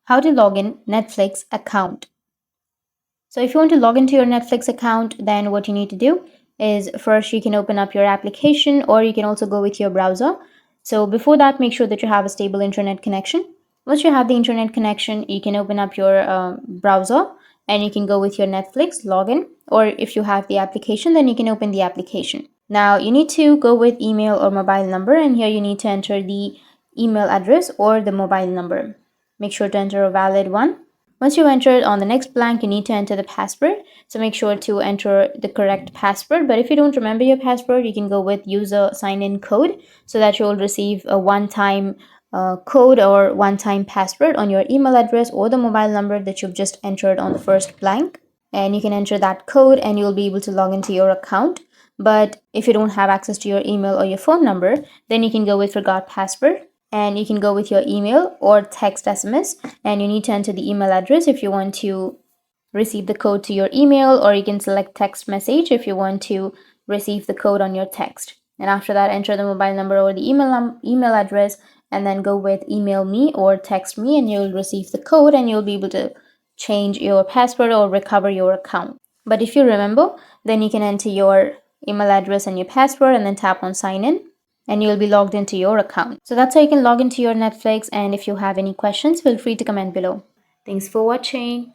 How to log in Netflix account. So if you want to log into your Netflix account, then what you need to do is first you can open up your application, or you can also go with your browser. So before that, make sure that you have a stable internet connection. Once you have the internet connection, you can open up your browser and you can go with your Netflix login, or if you have the application, then you can open the application. Now you need to go with email or mobile number, and here you need to enter the email address or the mobile number. Make sure to enter a valid one. Once you enter it, on the next blank, you need to enter the password. So make sure to enter the correct password. But if you don't remember your password, you can go with user sign-in code so that you'll receive a one-time code or one-time password on your email address or the mobile number that you've just entered on the first blank. And you can enter that code and you'll be able to log into your account. But if you don't have access to your email or your phone number, then you can go with forgot password, and you can go with your email or text SMS, and you need to enter the email address if you want to receive the code to your email, or you can select text message if you want to receive the code on your text. And after that, enter the mobile number or the email address, and then go with email me or text me, and you'll receive the code and you'll be able to change your password or recover your account. But if you remember, then you can enter your email address and your password and then tap on sign in, and you'll be logged into your account. So that's how you can log into your Netflix. And if you have any questions, feel free to comment below. Thanks for watching.